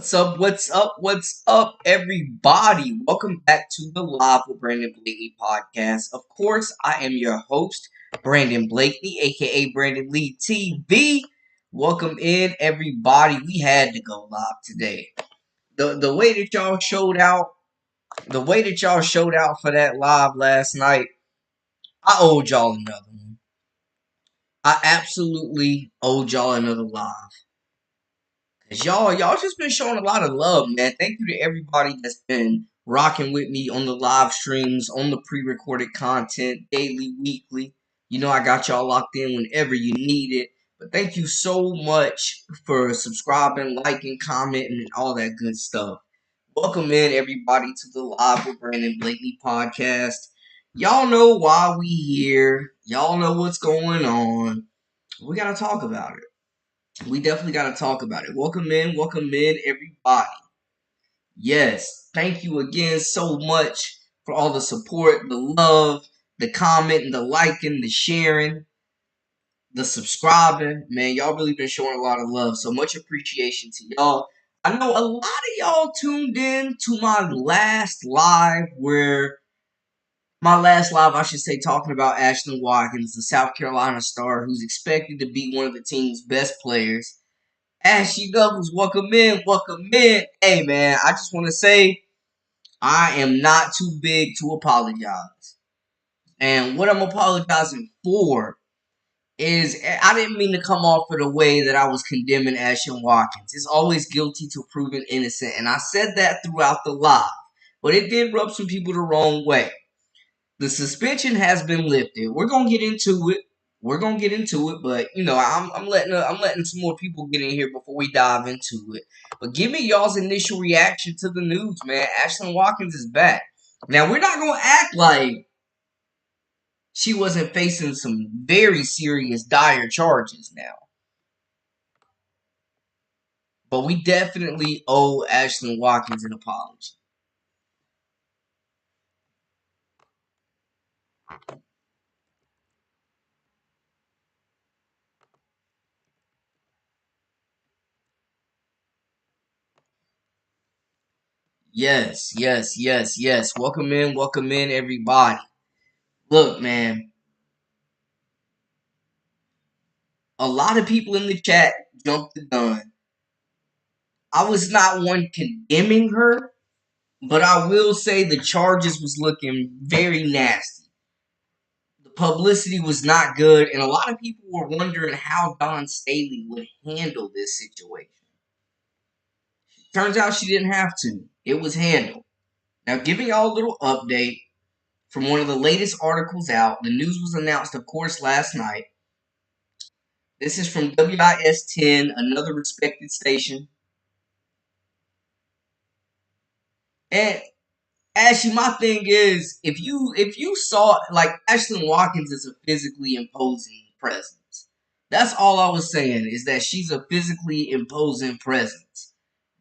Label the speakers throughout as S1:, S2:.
S1: What's up? What's up? What's up, everybody? Welcome back to the Live with Brandon Blakely podcast. Of course, I am your host, Brandon Blakely, aka Brandon Lee TV. Welcome in, everybody. We had to go live today. The way that y'all showed out, for that live last night, I owed y'all another one. I absolutely owed y'all another live. Cause y'all just been showing a lot of love, man. Thank you to everybody that's been rocking with me on the live streams, on the pre-recorded content, daily, weekly. You know I got y'all locked in whenever you need it. But thank you so much for subscribing, liking, commenting, and all that good stuff. Welcome in everybody to the Live with Brandon Blakely podcast. Y'all know why we here. Y'all know what's going on. We gotta talk about it. We definitely got to talk about it. Welcome in, everybody. Yes, thank you again so much for all the support, the love, the commenting, the liking, the sharing, the subscribing. Man, y'all really been showing a lot of love. So much appreciation to y'all. I know a lot of y'all tuned in to my last live, I should say, talking about Ashlyn Watkins, the South Carolina star who's expected to be one of the team's best players. Ashley Douglas, welcome in, welcome in. Hey, man, I just want to say I am not too big to apologize. And what I'm apologizing for is I didn't mean to come off of the way that I was condemning Ashlyn Watkins. It's always guilty till proven innocent. And I said that throughout the live. But it did rub some people the wrong way. The suspension has been lifted. We're gonna get into it. But I'm letting some more people get in here before we dive into it. But give me y'all's initial reaction to the news, man. Ashlyn Watkins is back. Now we're not gonna act like she wasn't facing some very serious, dire charges now, but we definitely owe Ashlyn Watkins an apology. Yes, yes, yes, yes. Welcome in, everybody. Look, man, a lot of people in the chat jumped the gun. I was not one condemning her, but I will say the charges was looking very nasty. The publicity was not good, and a lot of people were wondering how Don Staley would handle this situation. Turns out she didn't have to. It was handled. Now, giving y'all a little update from one of the latest articles out. The news was announced, of course, last night. This is from WIS 10, another respected station. And Ashley, my thing is, if you saw, like, Ashlyn Watkins is a physically imposing presence. That's all I was saying, is that she's a physically imposing presence.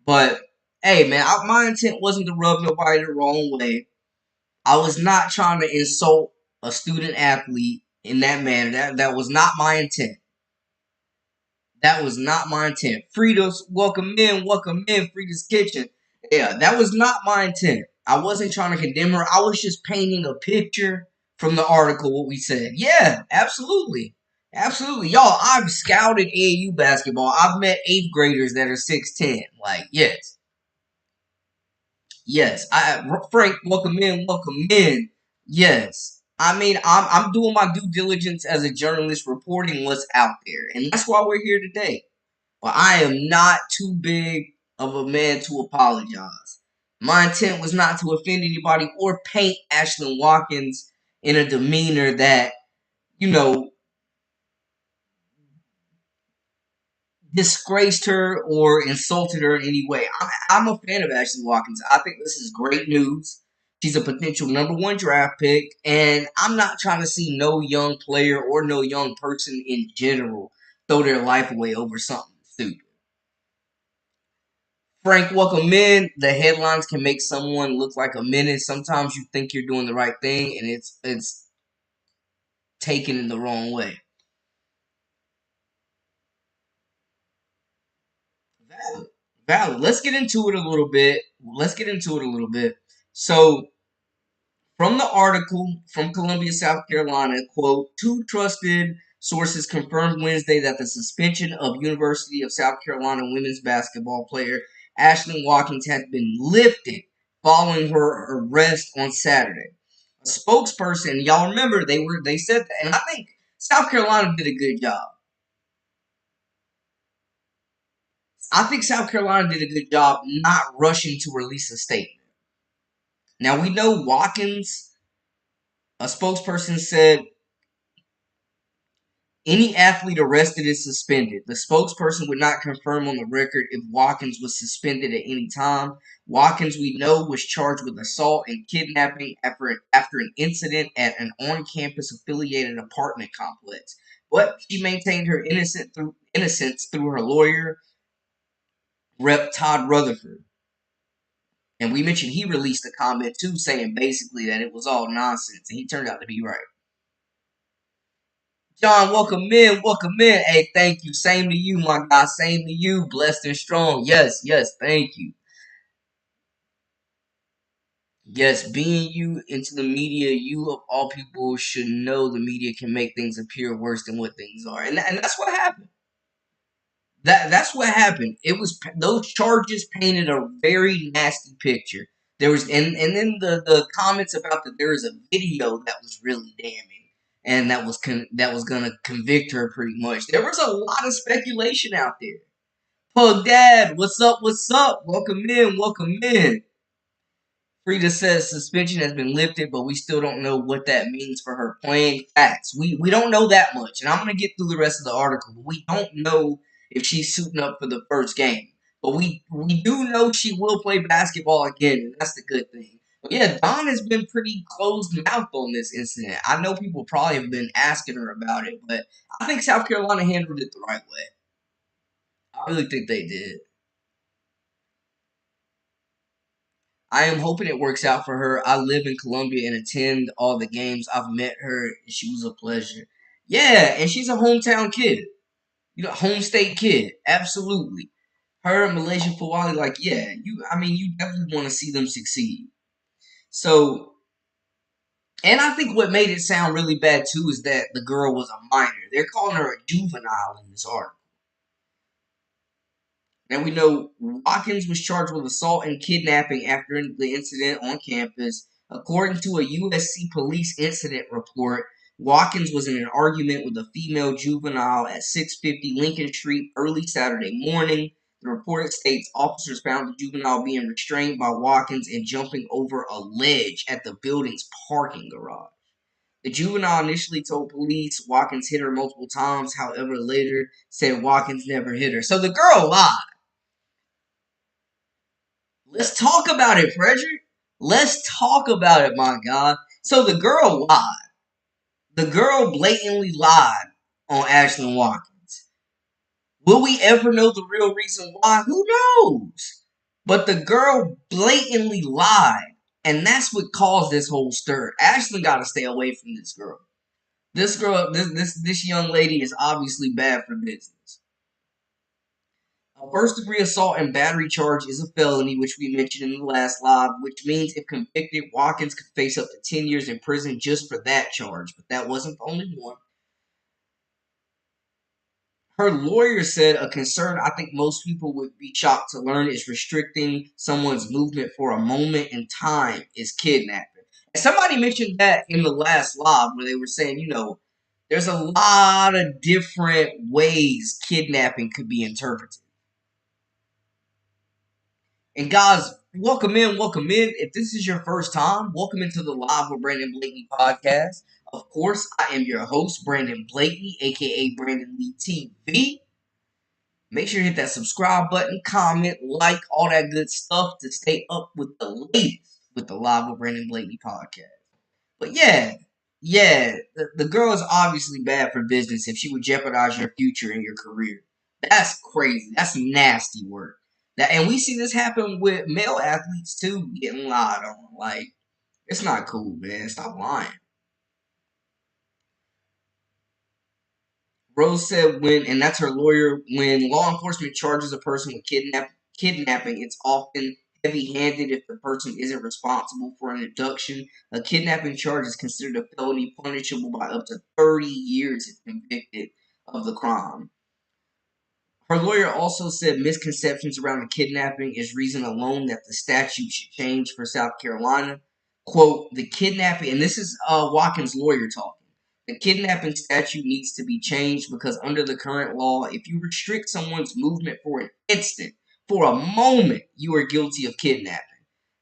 S1: But hey, man, my intent wasn't to rub nobody the wrong way. I was not trying to insult a student athlete in that manner. That was not my intent. That was not my intent. Frida's, welcome in, Frida's Kitchen. Yeah, that was not my intent. I wasn't trying to condemn her. I was just painting a picture from the article, what we said. Yeah, absolutely. Absolutely. Y'all, I've scouted AAU basketball. I've met 8th graders that are 6'10". Like, yes. Yes. Frank, welcome in, welcome in. Yes. I mean, I'm doing my due diligence as a journalist reporting what's out there. And that's why we're here today. But I am not too big of a man to apologize. My intent was not to offend anybody or paint Ashlyn Watkins in a demeanor that, you know, disgraced her or insulted her in any way. I'm a fan of Ashlyn Watkins. I think this is great news. She's a potential #1 draft pick, and I'm not trying to see no young player or no young person in general throw their life away over something stupid. Frank, welcome in. The headlines can make someone look like a menace. Sometimes you think you're doing the right thing, and it's taken in the wrong way. Valid, Valid. Let's get into it a little bit. Let's get into it a little bit. So, from the article from Columbia, South Carolina, quote, two trusted sources confirmed Wednesday that the suspension of University of South Carolina women's basketball player Ashlyn Watkins had been lifted following her arrest on Saturday. A spokesperson, y'all remember they said that, and I think South Carolina did a good job. I think South Carolina did a good job not rushing to release a statement. Now we know Watkins, a spokesperson said any athlete arrested is suspended. The spokesperson would not confirm on the record if Watkins was suspended at any time. Watkins, we know, was charged with assault and kidnapping after an incident at an on-campus affiliated apartment complex. But she maintained her innocence through her lawyer, Rep. Todd Rutherford. And we mentioned he released a comment too saying basically that it was all nonsense. And he turned out to be right. John, welcome in, welcome in. Hey, thank you. Same to you, my guy. Same to you. Blessed and strong. Yes, yes, thank you. Yes, being you into the media, you of all people should know the media can make things appear worse than what things are. And that's what happened. That's what happened. It was those charges painted a very nasty picture. There was and then the comments about that there is a video that was really damning and that was gonna convict her pretty much. There was a lot of speculation out there. Pug Dad, what's up? What's up? Welcome in, welcome in. Frida says suspension has been lifted, but we still don't know what that means for her playing. Facts. We don't know that much, and I'm gonna get through the rest of the article. But we don't know if she's suiting up for the first game. But we do know she will play basketball again, and that's the good thing. But yeah, Dawn has been pretty closed mouthed on this incident. I know people probably have been asking her about it, but I think South Carolina handled it the right way. I really think they did. I am hoping it works out for her. I live in Columbia and attend all the games. I've met her and she was a pleasure. Yeah, and she's a hometown kid. You know, home state kid. Absolutely. Her and Malaysia Fawali, like, yeah, you definitely want to see them succeed. So, and I think what made it sound really bad too is that the girl was a minor. They're calling her a juvenile in this article. Now we know Watkins was charged with assault and kidnapping after the incident on campus. According to a USC police incident report, Watkins was in an argument with a female juvenile at 650 Lincoln Street early Saturday morning. The report states officers found the juvenile being restrained by Watkins and jumping over a ledge at the building's parking garage. The juvenile initially told police Watkins hit her multiple times, however, later said Watkins never hit her. So the girl lied. Let's talk about it, Frederick. Let's talk about it, my God. So the girl lied. The girl blatantly lied on Ashlyn Watkins. Will we ever know the real reason why? Who knows? But the girl blatantly lied. And that's what caused this whole stir. Ashlyn got to stay away from this girl. This young lady is obviously bad for business. A first-degree assault and battery charge is a felony, which we mentioned in the last live, which means if convicted, Watkins could face up to 10 years in prison just for that charge. But that wasn't the only one. Her lawyer said a concern I think most people would be shocked to learn is restricting someone's movement for a moment in time is kidnapping. And somebody mentioned that in the last live where they were saying, there's a lot of different ways kidnapping could be interpreted. And guys, welcome in, welcome in. If this is your first time, welcome into the Live with Brandon Blakeney podcast. Of course, I am your host, Brandon Blakeney, aka Brandon Lee TV. Make sure you hit that subscribe button, comment, like, all that good stuff to stay up with the latest with the Live with Brandon Blakeney podcast. But the girl is obviously bad for business if she would jeopardize your future and your career. That's crazy. That's nasty work. And we see this happen with male athletes too, getting lied on. Like, it's not cool, man. Stop lying. Rose said and that's her lawyer, when law enforcement charges a person with kidnapping, it's often heavy-handed if the person isn't responsible for an abduction. A kidnapping charge is considered a felony punishable by up to 30 years if convicted of the crime. Her lawyer also said misconceptions around the kidnapping is reason alone that the statute should change for South Carolina. Quote, the kidnapping, and this is Watkins' lawyer talking, the kidnapping statute needs to be changed because under the current law, if you restrict someone's movement for an instant, for a moment, you are guilty of kidnapping.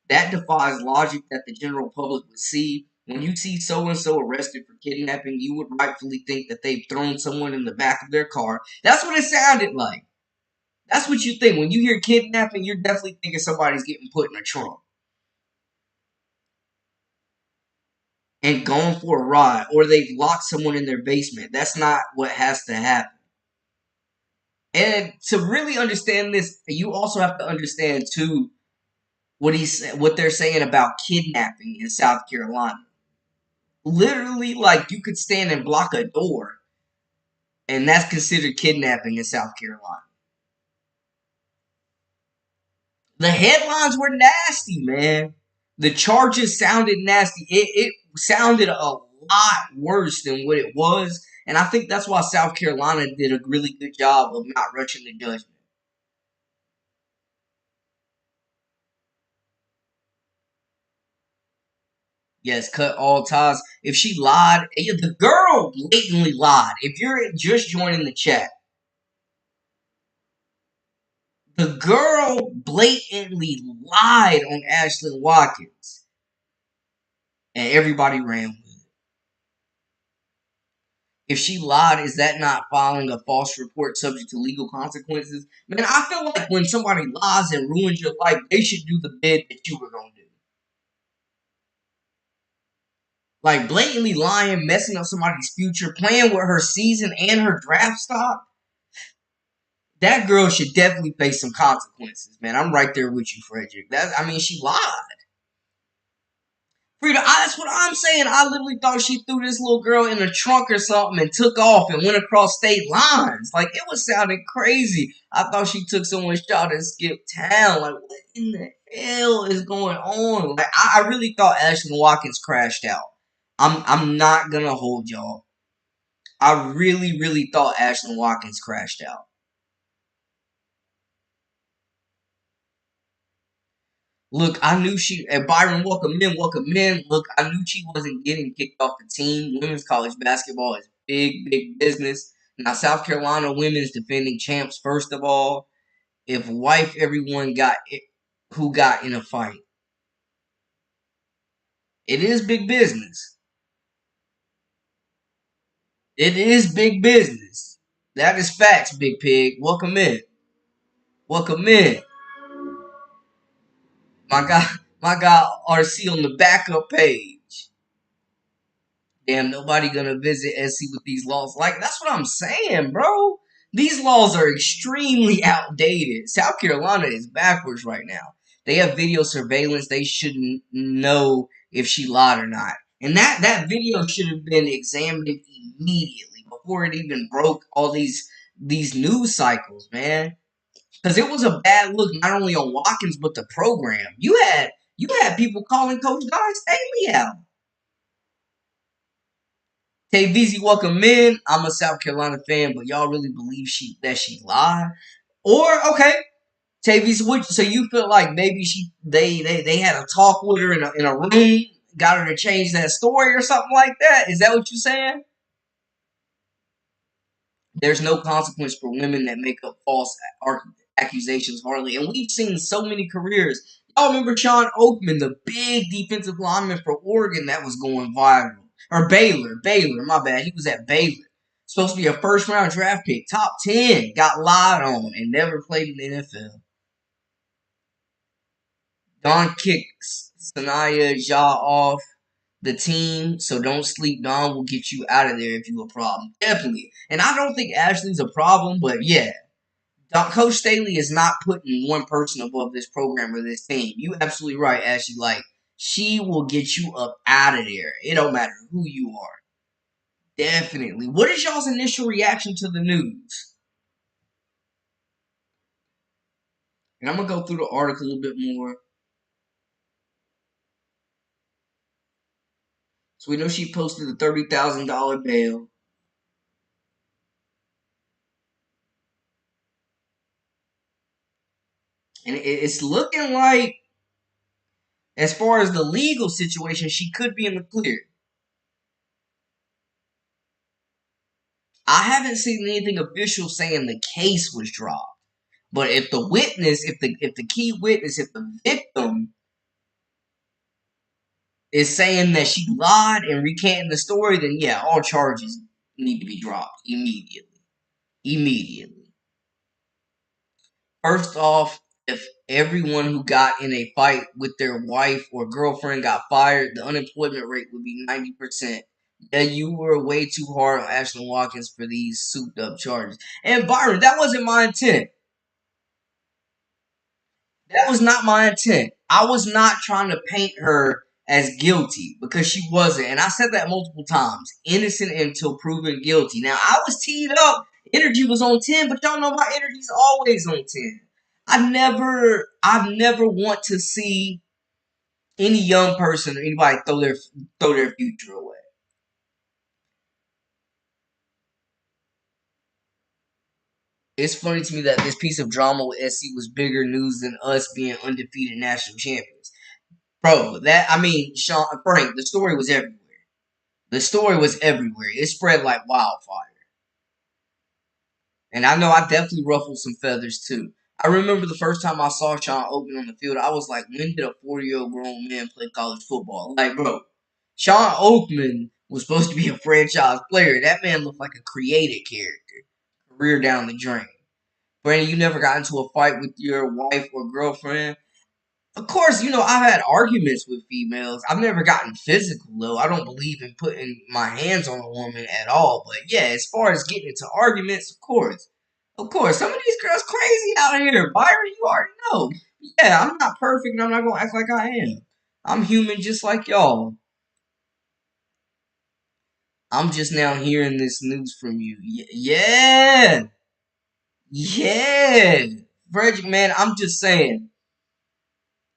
S1: That defies logic that the general public would see. When you see so-and-so arrested for kidnapping, you would rightfully think that they've thrown someone in the back of their car. That's what it sounded like. That's what you think. When you hear kidnapping, you're definitely thinking somebody's getting put in a trunk and gone for a ride, or they've locked someone in their basement. That's not what has to happen. And to really understand this, you also have to understand too what they're saying about kidnapping in South Carolina. Literally, like you could stand and block a door, and that's considered kidnapping in South Carolina. The headlines were nasty, man. The charges sounded nasty. It sounded a lot worse than what it was. And I think that's why South Carolina did a really good job of not rushing the judgment. Yes, cut all ties. If she lied, the girl blatantly lied. If you're just joining the chat, the girl blatantly lied on Ashlyn Watkins. And everybody ran with it. If she lied, is that not filing a false report subject to legal consequences? Man, I feel like when somebody lies and ruins your life, they should do the bid that you were going to do. Like blatantly lying, messing up somebody's future, playing with her season and her draft stock. That girl should definitely face some consequences, man. I'm right there with you, Frederick. She lied. Frida, that's what I'm saying. I literally thought she threw this little girl in a trunk or something and took off and went across state lines. Like, it was sounding crazy. I thought she took someone's shot and skipped town. Like, what in the hell is going on? Like, I really thought Ashlyn Watkins crashed out. I'm not gonna hold y'all. I really, really thought Ashlyn Watkins crashed out. Look, I knew Byron, welcome in, welcome in. Look, I knew she wasn't getting kicked off the team. Women's college basketball is big, big business. Now, South Carolina women's defending champs, first of all. If wife everyone got it, who got in a fight, it is big business. It is big business. That is facts, Big Pig. Welcome in. Welcome in. My guy RC on the backup page. Damn, nobody gonna visit SC with these laws. Like, that's what I'm saying, bro. These laws are extremely outdated. South Carolina is backwards right now. They have video surveillance. They shouldn't know if she lied or not. And that video should have been examined immediately before it even broke all these news cycles, man. Because it was a bad look not only on Watkins but the program. You had people calling Coach Don Staley out. Tay VZ, welcome in. I'm a South Carolina fan, but y'all really believe she lied? Or okay, Tay VZ, so you feel like maybe they had a talk with her in a room, got her to change that story or something like that? Is that what you're saying? There's no consequence for women that make up false accusations, hardly. And we've seen so many careers. Y'all remember Sean Oakman, the big defensive lineman for Oregon that was going viral? Or Baylor, my bad. He was at Baylor. Supposed to be a first round draft pick, top 10, got lied on and never played in the NFL. Don kicks Sanaya Ja off the team, so don't sleep. Don will get you out of there if you a problem. Definitely. And I don't think Ashley's a problem, but yeah. Coach Staley is not putting one person above this program or this team. You absolutely right, Ashley. Like, she will get you up out of there. It don't matter who you are. Definitely. What is y'all's initial reaction to the news? And I'm gonna go through the article a little bit more. So we know she posted a $30,000 bail. And it's looking like, as far as the legal situation, she could be in the clear. I haven't seen anything official saying the case was dropped. But if the witness, if the key witness, if the victim is saying that she lied and recanting the story, then yeah, all charges need to be dropped immediately. Immediately. First off, if everyone who got in a fight with their wife or girlfriend got fired, the unemployment rate would be 90%. Yeah, you were way too hard on Ashlyn Watkins for these souped up charges. And Byron, that wasn't my intent. That was not my intent. I was not trying to paint her as guilty because she wasn't. And I said that multiple times. Innocent until proven guilty. Now, I was teed up. Energy was on 10, but y'all know my energy's always on 10. I've never want to see any young person or anybody throw their future away. It's funny to me that this piece of drama with SC was bigger news than us being undefeated national champions. Bro, Sean Frank, the story was everywhere. The story was everywhere. It spread like wildfire. And I know I definitely ruffled some feathers too. I remember the first time I saw Sean Oakman on the field, I was like, when did a 40-year-old grown man play college football? Like, bro, Sean Oakman was supposed to be a franchise player. That man looked like a created character. Career down the drain. Brandon, you never got into a fight with your wife or girlfriend? Of course, I've had arguments with females. I've never gotten physical, though. I don't believe in putting my hands on a woman at all. But yeah, as far as getting into arguments, of course. Of course. Some of these girls crazy out here. Byron, you already know. Yeah, I'm not perfect and I'm not going to act like I am. I'm human just like y'all. I'm just now hearing this news from you. Yeah. Yeah. Frederick, man, I'm just saying.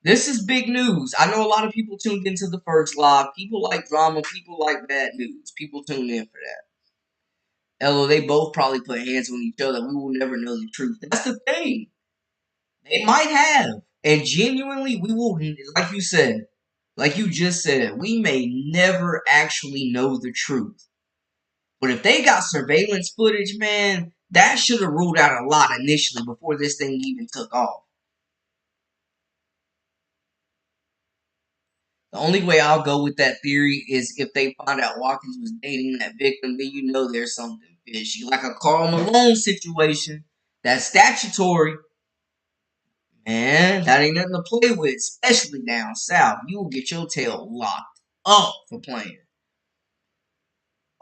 S1: This is big news. I know a lot of people tuned into the first live. People like drama. People like bad news. People tune in for that. Although they both probably put hands on each other. We will never know the truth. That's the thing. They might have. And genuinely, we will, like you said, like you just said, we may never actually know the truth. But if they got surveillance footage, man, that should have ruled out a lot initially before this thing even took off. The only way I'll go with that theory is if they find out Watkins was dating that victim, then you know there's something fishy. Like a Karl Malone situation. That's statutory. Man, that ain't nothing to play with, especially down south. You will get your tail locked up for playing.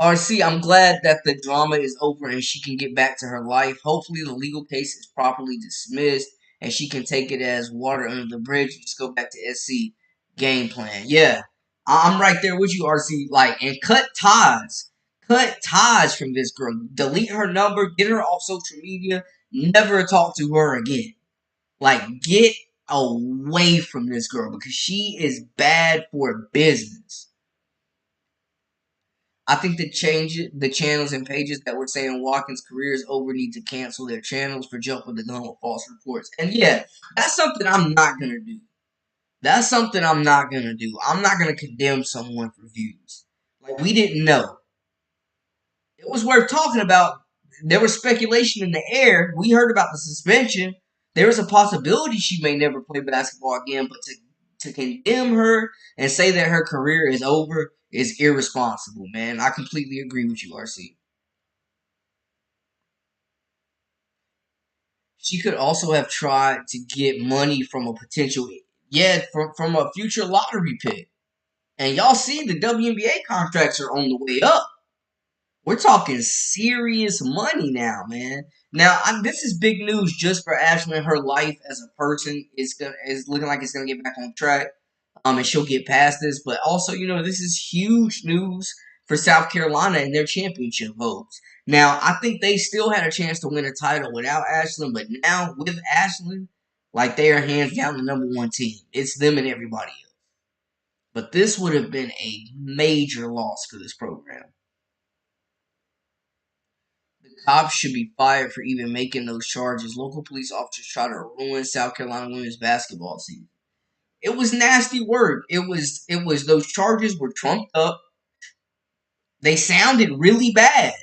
S1: RC, I'm glad that the drama is over and she can get back to her life. Hopefully, the legal case is properly dismissed and she can take it as water under the bridge and just go back to SC game plan. Yeah, I'm right there with you, RC. Like, and cut ties. Cut ties from this girl. Delete her number, get her off social media, never talk to her again. Like, get away from this girl because she is bad for business. I think the channels and pages that were saying Watkins' career is over need to cancel their channels for jumping the gun with false reports. And yeah, that's something I'm not gonna do. That's something I'm not gonna do. I'm not gonna condemn someone for views. Like, we didn't know. It was worth talking about. There was speculation in the air. We heard about the suspension. There is a possibility she may never play basketball again, but to condemn her and say that her career is over is irresponsible, man. I completely agree with you, RC. She could also have tried to get money from a potential, yeah, from a future lottery pick. And y'all see the WNBA contracts are on the way up. We're talking serious money now, man. Now, this is big news just for Ashlyn. Her life as a person is looking like it's gonna get back on track. And she'll get past this. But also, this is huge news for South Carolina and their championship hopes. Now, I think they still had a chance to win a title without Ashlyn, but now with Ashlyn, Like they are hands down the number one team. It's them and everybody else. But this would have been a major loss for this program. The cops should be fired for even making those charges. Local police officers try to ruin South Carolina women's basketball season. It was nasty work. It was those charges were trumped up. They sounded really bad.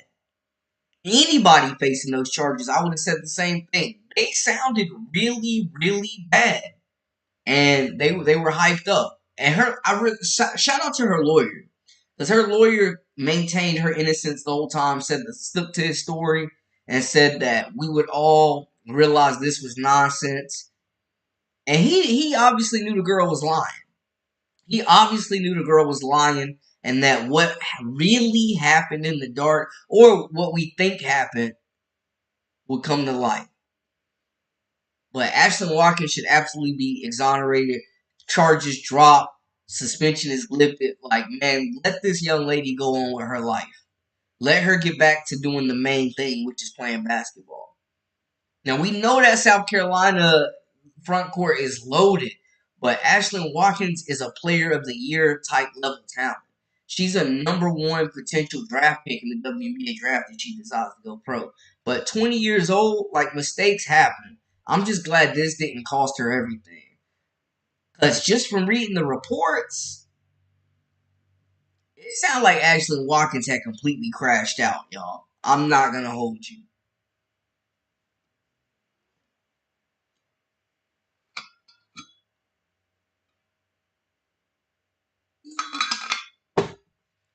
S1: Anybody facing those charges, I would have said the same thing. They sounded really, really bad, and they were hyped up. And shout out to her lawyer, because her lawyer maintained her innocence the whole time. Stuck to his story and said that we would all realize this was nonsense. And he obviously knew the girl was lying. He obviously knew the girl was lying, and that what really happened in the dark, or what we think happened, would come to light. But Ashlyn Watkins should absolutely be exonerated. Charges dropped. Suspension is lifted. Like, man, let this young lady go on with her life. Let her get back to doing the main thing, which is playing basketball. Now, we know that South Carolina front court is loaded, but Ashlyn Watkins is a player of the year type level talent. She's a number one potential draft pick in the WNBA draft if she decides to go pro. But 20 years old, like, mistakes happen. I'm just glad this didn't cost her everything. Because just from reading the reports, it sounded like Ashlyn Watkins had completely crashed out, y'all. I'm not going to hold you.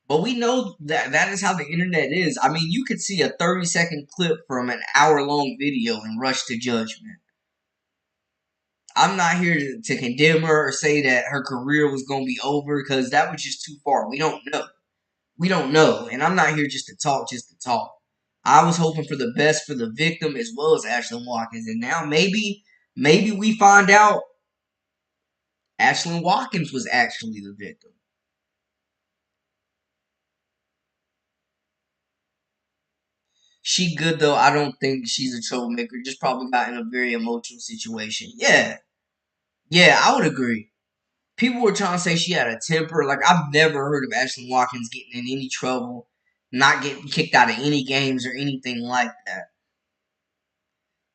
S1: But we know that that is how the internet is. I mean, you could see a 30-second clip from an hour-long video and rush to judgment. I'm not here to condemn her or say that her career was going to be over, because that was just too far. We don't know. We don't know. And I'm not here just to talk, just to talk. I was hoping for the best for the victim as well as Ashlyn Watkins. And now maybe we find out Ashlyn Watkins was actually the victim. She good though. I don't think she's a troublemaker. Just probably got in a very emotional situation. Yeah, yeah, I would agree. People were trying to say she had a temper. Like, I've never heard of Ashlyn Watkins getting in any trouble, not getting kicked out of any games or anything like that.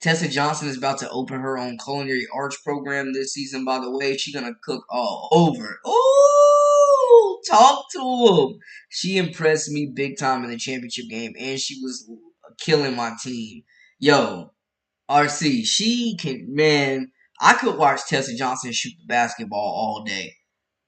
S1: Tessa Johnson is about to open her own culinary arts program this season. By the way, she's gonna cook all over. Ooh, talk to him. She impressed me big time in the championship game, and she was killing my team. Yo, RC, she can, man. I could watch Tessa Johnson shoot the basketball all day.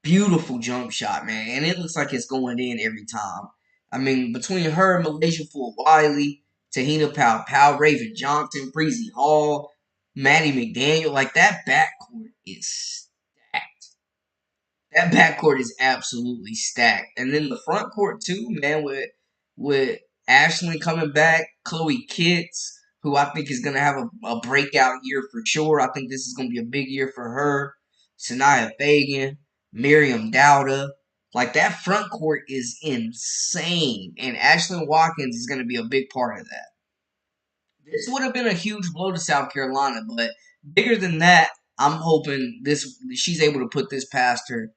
S1: Beautiful jump shot, man, and it looks like it's going in every time. I mean, between her, Malaysia Full Wiley, Tahina Powell, Powell, Raven Johnson, Breezy Hall, Maddie McDaniel, like, that backcourt is stacked. That backcourt is absolutely stacked. And then the front court too, man, with Ashlyn coming back, Chloe Kitts, who I think is gonna have a breakout year for sure. I think this is gonna be a big year for her. Sanaya Fagan, Miriam Dowda. Like, that front court is insane. And Ashlyn Watkins is gonna be a big part of that. This would have been a huge blow to South Carolina, but bigger than that, I'm hoping this she's able to put this past her,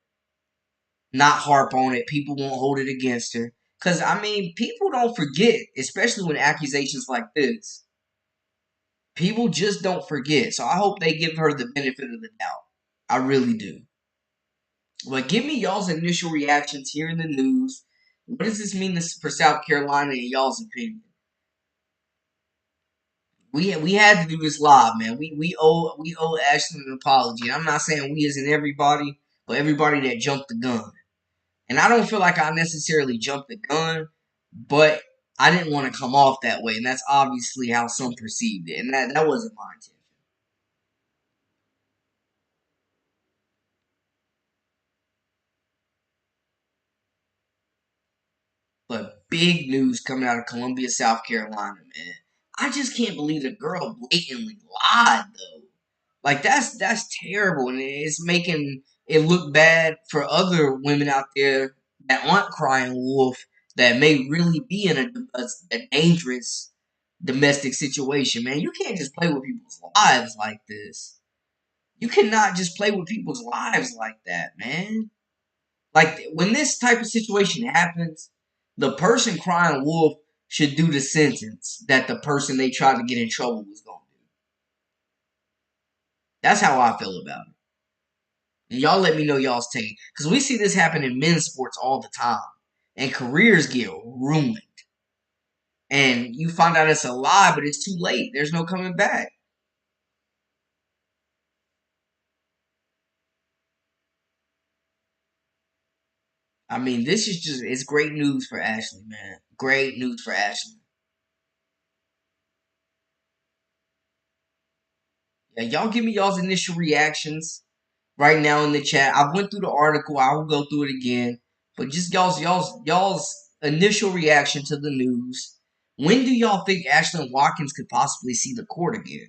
S1: not harp on it. People won't hold it against her. Because, I mean, people don't forget, especially when accusations like this. People just don't forget. So I hope they give her the benefit of the doubt. I really do. But give me y'all's initial reactions here in the news. What does this mean for South Carolina in y'all's opinion? We had to do this live, man. We owe Ashley an apology. And I'm not saying we as in everybody, but everybody that jumped the gun. And I don't feel like I necessarily jumped the gun, but I didn't want to come off that way. And that's obviously how some perceived it. And that wasn't my intention. But big news coming out of Columbia, South Carolina, man. I just can't believe the girl blatantly lied, though. Like, that's terrible. And it's making it look bad for other women out there that aren't crying wolf, that may really be in a dangerous domestic situation, man. You can't just play with people's lives like this. You cannot just play with people's lives like that, man. Like when this type of situation happens, the person crying wolf should do the sentence that the person they tried to get in trouble was going to do. That's how I feel about it. And y'all let me know y'all's take. Because we see this happen in men's sports all the time. And careers get ruined. And you find out it's a lie, but it's too late. There's no coming back. I mean, this is just, it's great news for Ashley, man. Great news for Ashley. Yeah, y'all give me y'all's initial reactions right now in the chat. I went through the article. I will go through it again. But just y'all's initial reaction to the news. When do y'all think Ashlyn Watkins could possibly see the court again?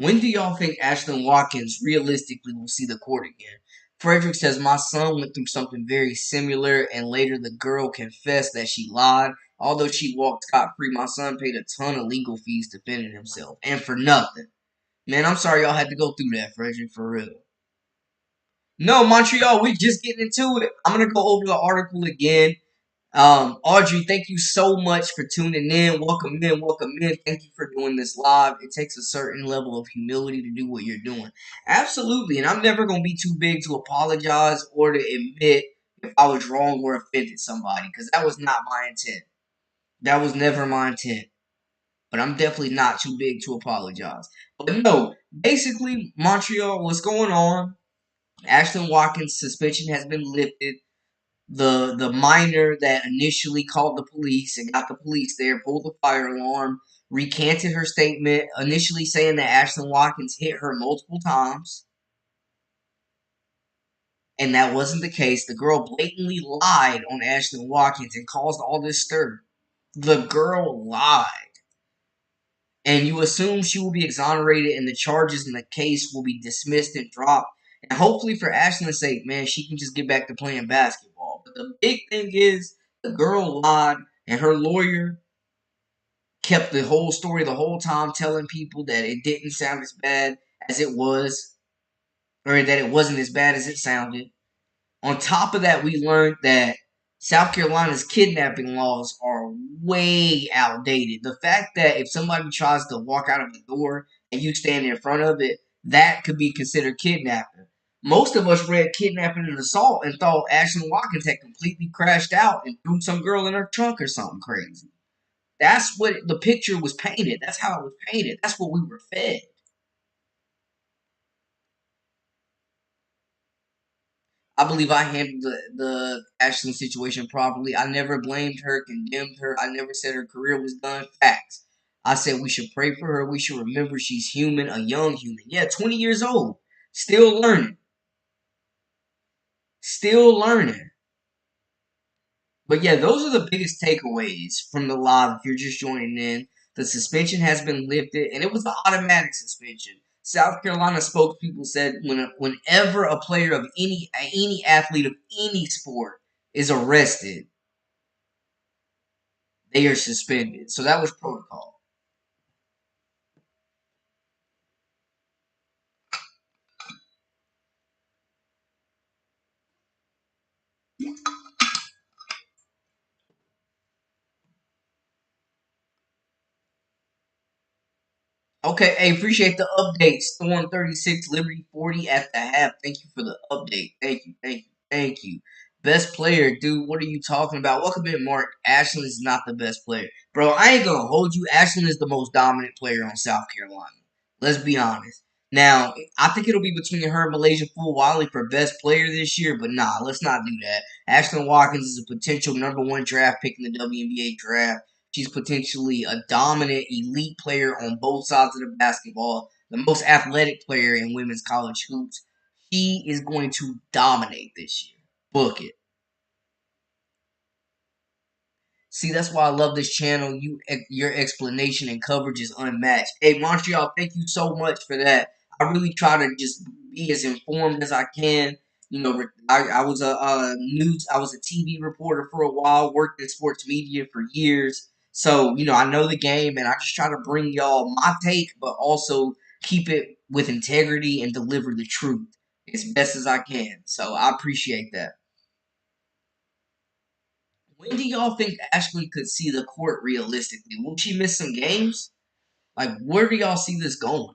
S1: When do y'all think Ashlyn Watkins realistically will see the court again? Frederick says, my son went through something very similar, and later the girl confessed that she lied. Although she walked scot free, my son paid a ton of legal fees defending himself, and for nothing. Man, I'm sorry y'all had to go through that, Frederick, for real. No, Montreal, we just getting into it. I'm gonna go over the article again. Audrey, thank you so much for tuning in. Welcome in, welcome in. Thank you for doing this live. It takes a certain level of humility to do what you're doing. Absolutely, and I'm never gonna be too big to apologize or to admit if I was wrong or offended somebody, because that was not my intent. That was never my intent. But I'm definitely not too big to apologize. But no, basically, Montreal, what's going on? Ashlyn Watkins' suspension has been lifted. The minor that initially called the police and got the police there, pulled the fire alarm, recanted her statement, initially saying that Ashlyn Watkins hit her multiple times, and that wasn't the case. The girl blatantly lied on Ashlyn Watkins and caused all this stir. The girl lied. And you assume she will be exonerated and the charges in the case will be dismissed and dropped. And hopefully for Ashlyn's sake, man, she can just get back to playing basketball. But the big thing is the girl lied and her lawyer kept the whole story the whole time telling people that it didn't sound as bad as it was, or that it wasn't as bad as it sounded. On top of that, we learned that South Carolina's kidnapping laws are way outdated. The fact that if somebody tries to walk out of the door and you stand in front of it, that could be considered kidnapping. Most of us read kidnapping and assault and thought Ashlyn Watkins had completely crashed out and threw some girl in her trunk or something crazy. That's what the picture was painted. That's how it was painted. That's what we were fed. I believe I handled the Ashlyn situation properly. I never blamed her, condemned her. I never said her career was done. Facts. I said we should pray for her. We should remember she's human, a young human. Yeah, 20 years old. Still learning. Still learning. But yeah, those are the biggest takeaways from the live. If you're just joining in, the suspension has been lifted, and it was an automatic suspension. South Carolina spokespeople said whenever a player of any athlete of any sport is arrested, they are suspended. So that was protocol. Okay, hey, appreciate the update. Storm 36, Liberty 40 at the half. Thank you for the update. Thank you, thank you, thank you. Best player, dude, what are you talking about? Welcome in, Mark. Ashlyn is not the best player. Bro, I ain't gonna hold you. Ashlyn is the most dominant player on South Carolina. Let's be honest. Now, I think it'll be between her and Malaysia Fulwiley for best player this year, but nah, let's not do that. Ashlyn Watkins is a potential #1 draft pick in the WNBA draft. She's potentially a dominant elite player on both sides of the basketball, the most athletic player in women's college hoops. She is going to dominate this year. Book it. See, that's why I love this channel. Your explanation and coverage is unmatched. Hey, Montreal, thank you so much for that. I really try to just be as informed as I can. You know, I was I was a TV reporter for a while, worked in sports media for years. So, I know the game, and I just try to bring y'all my take, but also keep it with integrity and deliver the truth as best as I can. So, I appreciate that. When do y'all think Ashley could see the court realistically? Will she miss some games? Like, where do y'all see this going?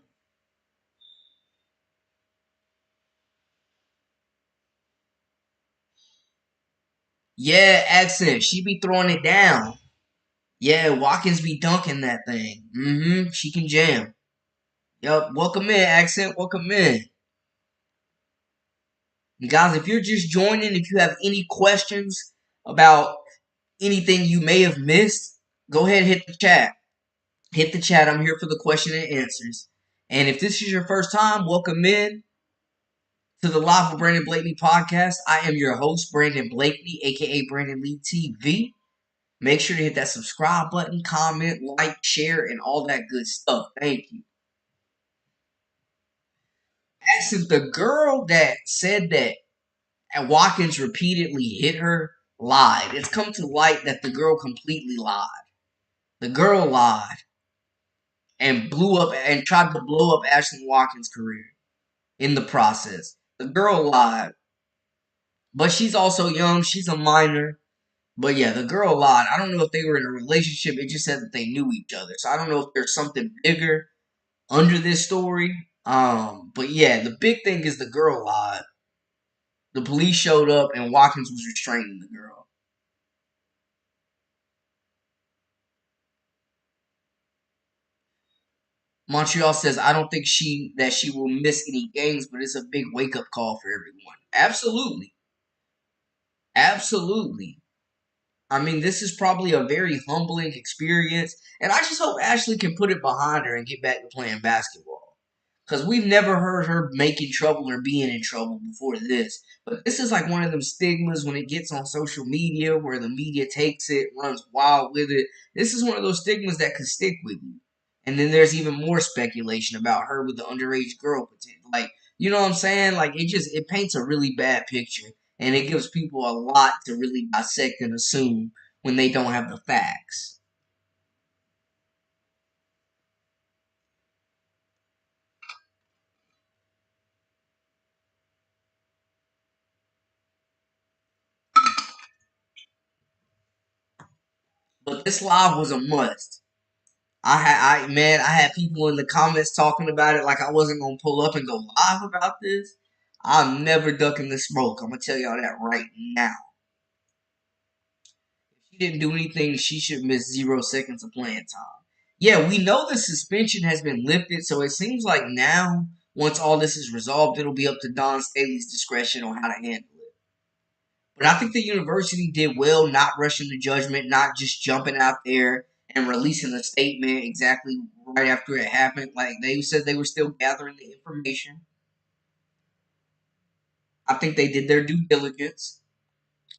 S1: Yeah, accent. She be throwing it down. Yeah, Watkins be dunking that thing. She can jam. Yup. Welcome in, accent. Welcome in. And guys, if you're just joining, if you have any questions about anything you may have missed, go ahead and hit the chat. Hit the chat. I'm here for the question and answers. And if this is your first time, welcome in to the Live with Brandon Blakely podcast. I am your host, Brandon Blakely, aka Brandon Lee TV. Make sure to hit that subscribe button, comment, like, share, and all that good stuff. Thank you. As if the girl that said that Watkins repeatedly hit her lied. It's come to light that the girl completely lied. The girl lied and blew up and tried to blow up Ashlyn Watkins' career in the process. The girl lied. But she's also young. She's a minor. But yeah, the girl lied. I don't know if they were in a relationship. It just said that they knew each other. So I don't know if there's something bigger under this story. But yeah, the big thing is the girl lied. The police showed up and Watkins was restraining the girl. Montreal says, I don't think she will miss any games, but it's a big wake up call for everyone. Absolutely. Absolutely. I mean, this is probably a very humbling experience, and I just hope Ashley can put it behind her and get back to playing basketball. Because we've never heard her making trouble or being in trouble before this. But this is like one of them stigmas when it gets on social media where the media takes it, runs wild with it. This is one of those stigmas that could stick with you. And then there's even more speculation about her with the underage girl potential. Like, you know what I'm saying? Like, it paints a really bad picture. And it gives people a lot to really dissect and assume when they don't have the facts. But this live was a must. I had people in the comments talking about it like I wasn't gonna pull up and go live about this. I'm never ducking the smoke. I'm gonna tell y'all that right now. If she didn't do anything, she should miss 0 seconds of playing time. Yeah, we know the suspension has been lifted, so it seems like now, once all this is resolved, it'll be up to Don Staley's discretion on how to handle it. But I think the university did well not rushing to judgment, not just jumping out there and releasing a statement exactly right after it happened. Like they said they were still gathering the information. I think they did their due diligence.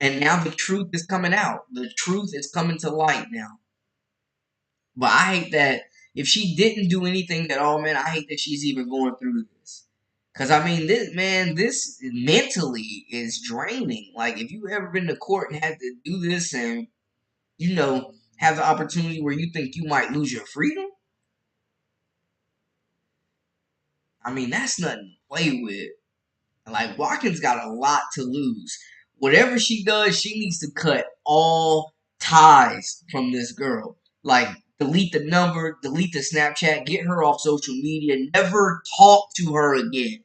S1: And now the truth is coming out. The truth is coming to light now. But I hate that if she didn't do anything at all, man, I hate that she's even going through this. Cause I mean, this mentally is draining. Like, if you ever been to court and had to do this and have the opportunity where you think you might lose your freedom, I mean, that's nothing to play with. Like, Watkins got a lot to lose. Whatever she does, she needs to cut all ties from this girl. Like, delete the number, delete the Snapchat, get her off social media, never talk to her again.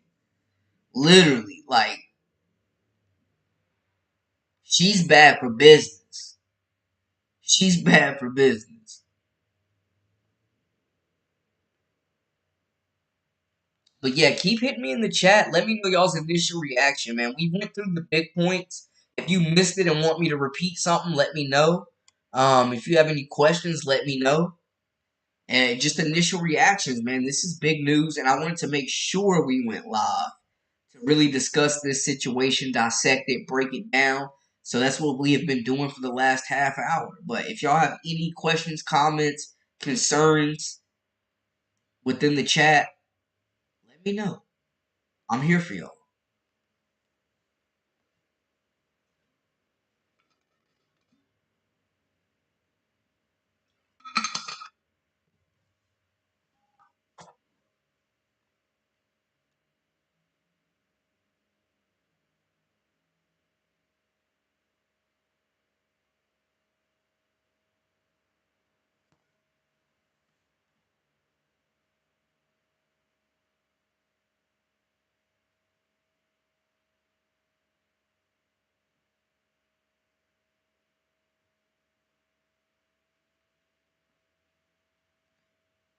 S1: Literally, like, she's bad for business. She's bad for business. But yeah, keep hitting me in the chat. Let me know y'all's initial reaction, man. We went through the big points. If you missed it and want me to repeat something, let me know. If you have any questions, let me know. And just initial reactions, man. This is big news, and I wanted to make sure we went live to really discuss this situation, dissect it, break it down, So that's what we have been doing for the last half hour. But if y'all have any questions, comments, concerns within the chat, let me know. I'm here for y'all.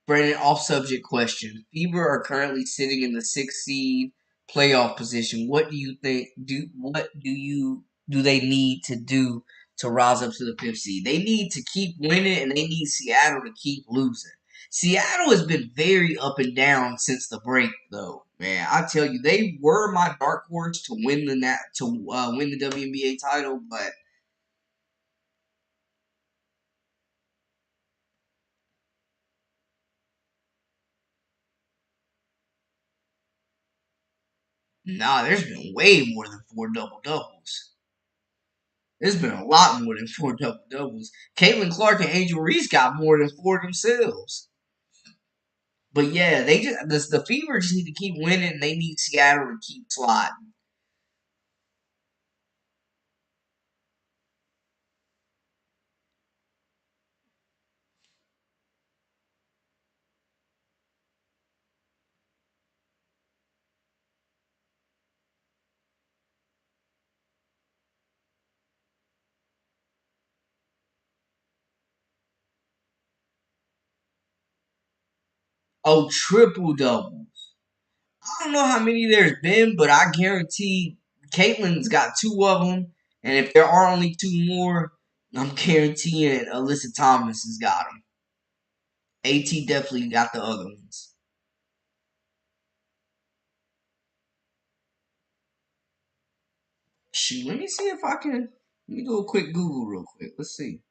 S1: Brandon, off subject question. Fever are currently sitting in the sixth seed playoff position. What do you think do they need to do to rise up to the fifth seed? They need to keep winning and they need Seattle to keep losing. Seattle has been very up and down since the break though. Man, I tell you, they were my dark horse to win win the WNBA title, but nah, there's been way more than four double doubles. There's been a lot more than four double doubles. Caitlin Clark and Angel Reese got more than four themselves. But yeah, the Fever just need to keep winning. They need Seattle to keep sliding. Oh, triple doubles. I don't know how many there's been, but I guarantee Caitlin's got two of them. And if there are only two more, I'm guaranteeing Alyssa Thomas has got them. AT definitely got the other ones. Shoot, let me see if I can. Let me do a quick Google real quick. Let's see.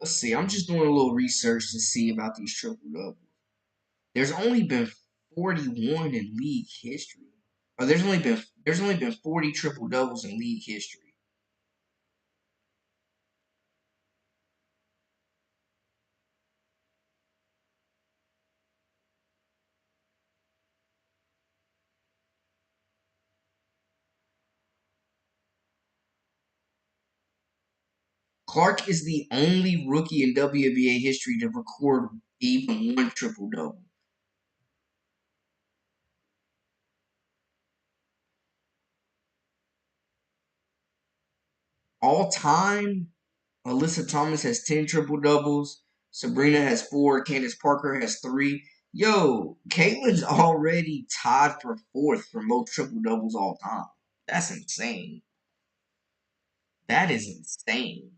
S1: Let's see. I'm just doing a little research to see about these triple doubles. There's only been 41 in league history. Or there's only been 40 triple doubles in league history. Clark is the only rookie in WNBA history to record even one triple double. All time, Alyssa Thomas has 10 triple doubles. Sabrina has four. Candace Parker has three. Yo, Caitlin's already tied for fourth for most triple doubles all time. That's insane. That is insane.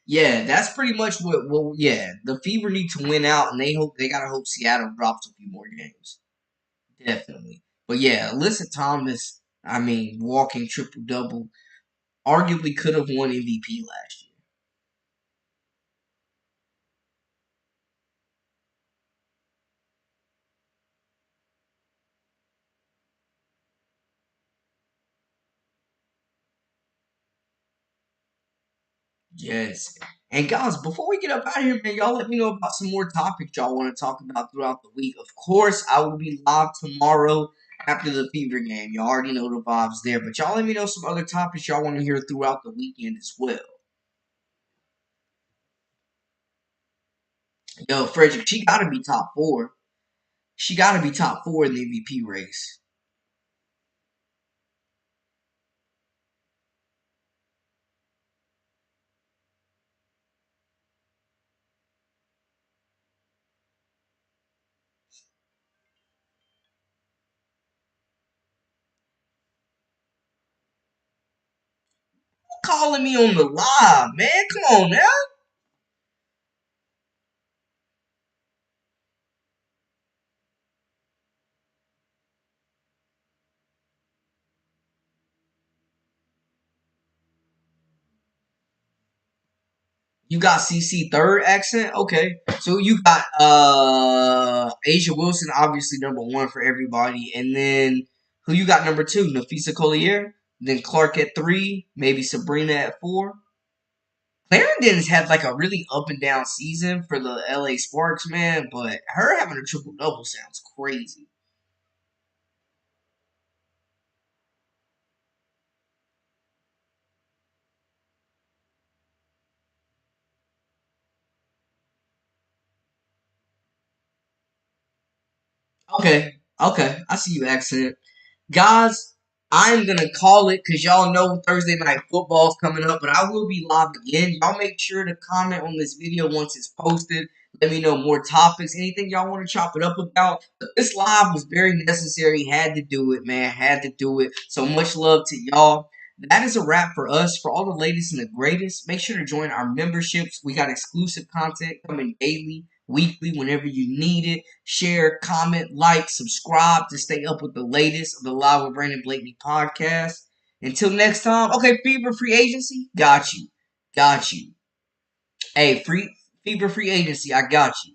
S1: Yeah, that's pretty much what. Well, yeah, the Fever need to win out, and they gotta hope Seattle drops a few more games. Definitely, but yeah, Alyssa Thomas. I mean, walking triple double, arguably could have won MVP last year. Yes. And guys, before we get up out of here, man, y'all let me know about some more topics y'all want to talk about throughout the week. Of course, I will be live tomorrow after the Fever game. You already know the vibes there, but y'all let me know some other topics y'all want to hear throughout the weekend as well. Yo, Frederick, she got to be top four. She got to be top four in the MVP race. calling me on the live, man? Come on now. You got CC third accent? Okay. So you got Asia Wilson, obviously number one for everybody. And then who you got number two? Nafisa Collier. Then Clark at three. Maybe Sabrina at four. Clarendon's had like a really up and down season for the LA Sparks, man. But her having a triple double sounds crazy. Okay. Okay. I see you accent. Guys, I'm gonna call it because y'all know Thursday night football's coming up, but I will be live again. Y'all make sure to comment on this video once it's posted. Let me know more topics, anything y'all want to chop it up about. But this live was very necessary. Had to do it, man. Had to do it. So much love to y'all. That is a wrap for us. For all the latest and the greatest, make sure to join our memberships. We got exclusive content coming daily, weekly, whenever you need it. Share, comment, like, subscribe to stay up with the latest of the Live with Brandon Blakeney podcast. Until next time, okay, Fever Free Agency, got you. Got you. Hey, Fever Free Agency, I got you.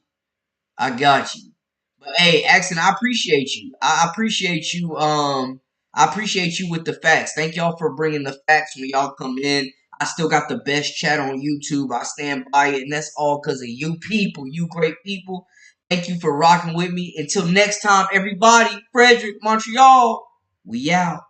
S1: I got you. But hey, Axon, I appreciate you. I appreciate you. I appreciate you with the facts. Thank y'all for bringing the facts when y'all come in. I still got the best chat on YouTube. I stand by it, and that's all because of you people, you great people. Thank you for rocking with me. Until next time, everybody. Frederick, Montreal. We out.